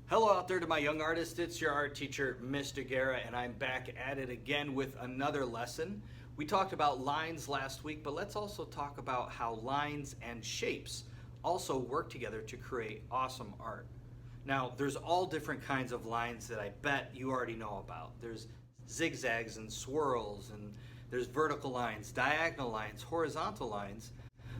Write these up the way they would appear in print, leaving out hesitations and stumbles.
Hello out there to my young artists. It's your art teacher, Mr. Guerra, and I'm back at it again with another lesson. We talked about lines last week, but let's also talk about how lines and shapes also work together to create awesome art. Now, there's all different kinds of lines that I bet you already know about. There's zigzags and swirls, and there's vertical lines, diagonal lines, horizontal lines.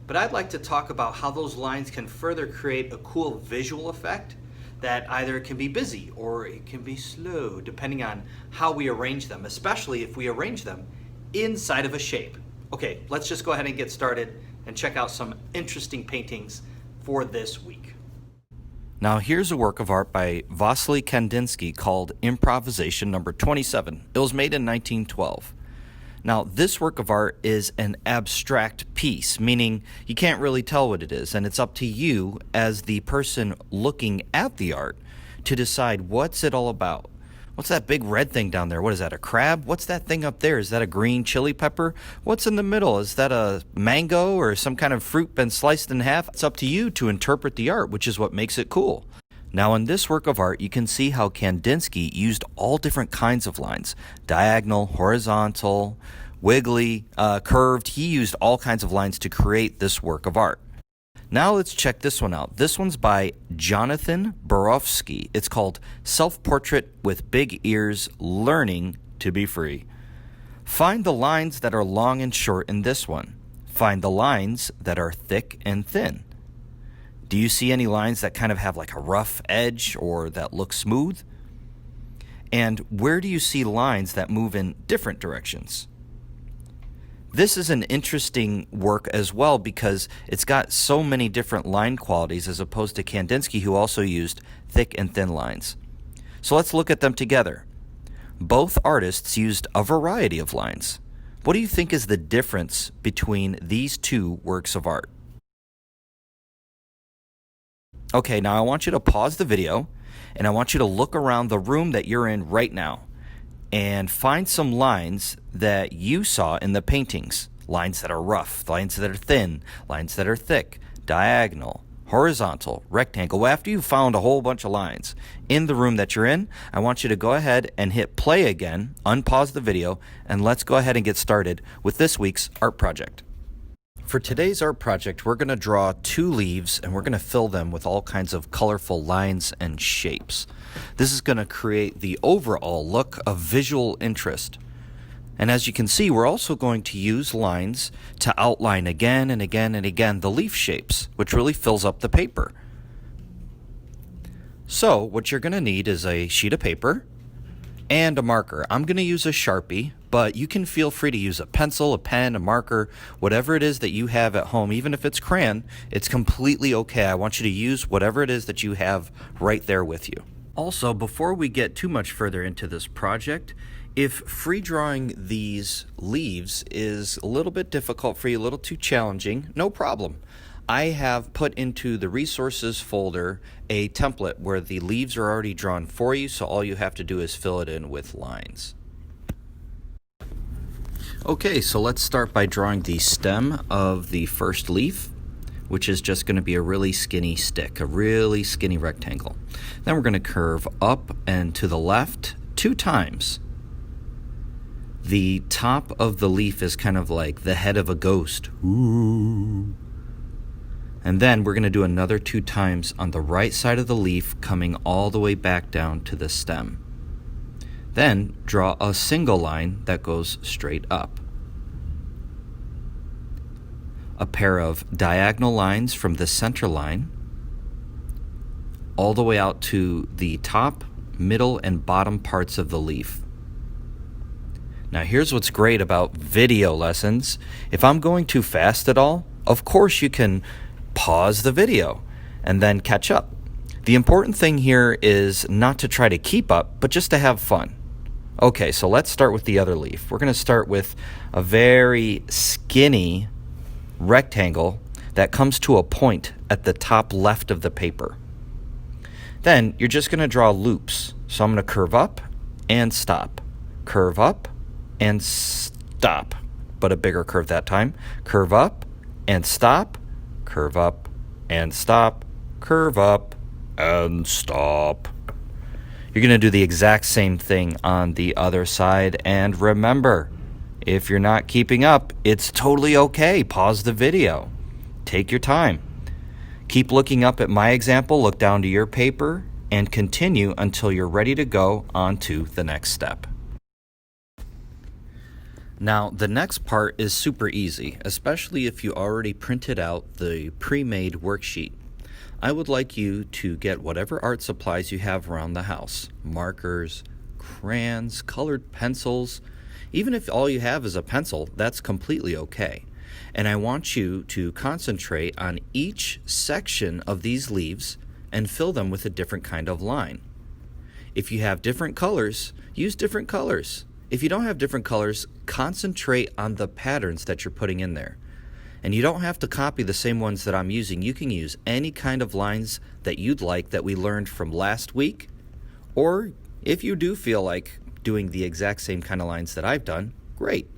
But I'd like to talk about how those lines can further create a cool visual effect that either can be busy or it can be slow, depending on how we arrange them, especially if we arrange them inside of a shape. Okay, let's just go ahead and get started and check out some interesting paintings for this week. Now here's a work of art by Vasily Kandinsky called Improvisation number 27. It was made in 1912. Now, this work of art is an abstract piece, meaning you can't really tell what it is, and it's up to you as the person looking at the art to decide what's it all about. What's that big red thing down there? What is that, a crab? What's that thing up there? Is that a green chili pepper? What's in the middle? Is that a mango or some kind of fruit been sliced in half? It's up to you to interpret the art, which is what makes it cool. Now in this work of art, you can see how Kandinsky used all different kinds of lines. Diagonal, horizontal, wiggly, curved. He used all kinds of lines to create this work of art. Now let's check this one out. This one's by Jonathan Borofsky. It's called Self-Portrait with Big Ears, Learning to be Free. Find the lines that are long and short in this one. Find the lines that are thick and thin. Do you see any lines that kind of have like a rough edge or that look smooth? And where do you see lines that move in different directions? This is an interesting work as well because it's got so many different line qualities as opposed to Kandinsky, who also used thick and thin lines. So let's look at them together. Both artists used a variety of lines. What do you think is the difference between these two works of art? Okay, now I want you to pause the video and I want you to look around the room that you're in right now and find some lines that you saw in the paintings. Lines that are rough, lines that are thin, lines that are thick, diagonal, horizontal, rectangle. After you've found a whole bunch of lines in the room that you're in, I want you to go ahead and hit play again, unpause the video, and let's go ahead and get started with this week's art project. For today's art project, we're going to draw two leaves and we're going to fill them with all kinds of colorful lines and shapes. This is going to create the overall look of visual interest. And as you can see, we're also going to use lines to outline again and again and again the leaf shapes, which really fills up the paper. So what you're going to need is a sheet of paper and a marker. I'm going to use a Sharpie, but you can feel free to use a pencil, a pen, a marker, whatever it is that you have at home. Even if it's crayon, it's completely okay. I want you to use whatever it is that you have right there with you. Also, before we get too much further into this project, if free drawing these leaves is a little bit difficult for you, a little too challenging, no problem. I have put into the resources folder a template where the leaves are already drawn for you, so all you have to do is fill it in with lines. Okay, so let's start by drawing the stem of the first leaf, which is just going to be a really skinny stick, a really skinny rectangle. Then we're going to curve up and to the left 2 times. The top of the leaf is kind of like the head of a ghost. Ooh. And then we're going to do another 2 times on the right side of the leaf, coming all the way back down to the stem. Then draw a single line that goes straight up. A pair of diagonal lines from the center line all the way out to the top, middle, and bottom parts of the leaf. Now here's what's great about video lessons. If I'm going too fast at all, of course you can pause the video and then catch up. The important thing here is not to try to keep up, but just to have fun. Okay, so let's start with the other leaf. We're going to start with a very skinny rectangle that comes to a point at the top left of the paper. Then you're just going to draw loops. So I'm going to curve up and stop. Curve up and stop, but a bigger curve that time. Curve up and stop. Curve up and stop. Curve up and stop. You're going to do the exact same thing on the other side. And remember, if you're not keeping up, it's totally okay. Pause the video. Take your time. Keep looking up at my example, look down to your paper, and continue until you're ready to go on to the next step. Now, the next part is super easy, especially if you already printed out the pre-made worksheet. I would like you to get whatever art supplies you have around the house, markers, crayons, colored pencils. Even if all you have is a pencil, that's completely okay. And I want you to concentrate on each section of these leaves and fill them with a different kind of line. If you have different colors, use different colors. If you don't have different colors, concentrate on the patterns that you're putting in there. And you don't have to copy the same ones that I'm using. You can use any kind of lines that you'd like that we learned from last week. Or if you do feel like doing the exact same kind of lines that I've done, great.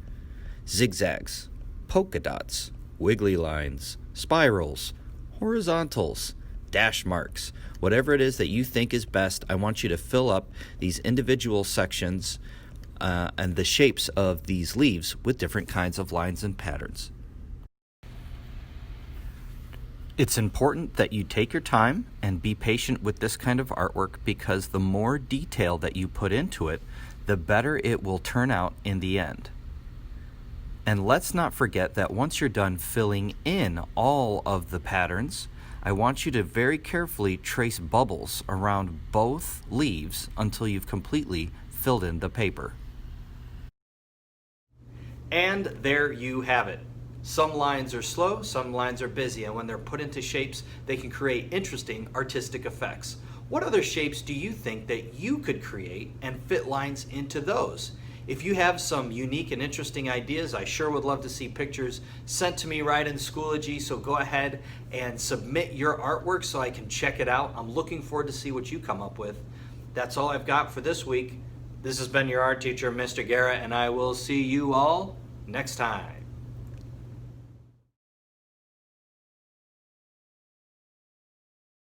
Zigzags, polka dots, wiggly lines, spirals, horizontals, dash marks, whatever it is that you think is best, I want you to fill up these individual sections and the shapes of these leaves with different kinds of lines and patterns. It's important that you take your time and be patient with this kind of artwork, because the more detail that you put into it, the better it will turn out in the end. And let's not forget that once you're done filling in all of the patterns, I want you to very carefully trace bubbles around both leaves until you've completely filled in the paper. And there you have it. Some lines are slow, some lines are busy, and when they're put into shapes, they can create interesting artistic effects. What other shapes do you think that you could create and fit lines into those? If you have some unique and interesting ideas, I sure would love to see pictures sent to me right in Schoology, so go ahead and submit your artwork so I can check it out. I'm looking forward to see what you come up with. That's all I've got for this week. This has been your art teacher, Mr. Guerra, and I will see you all next time.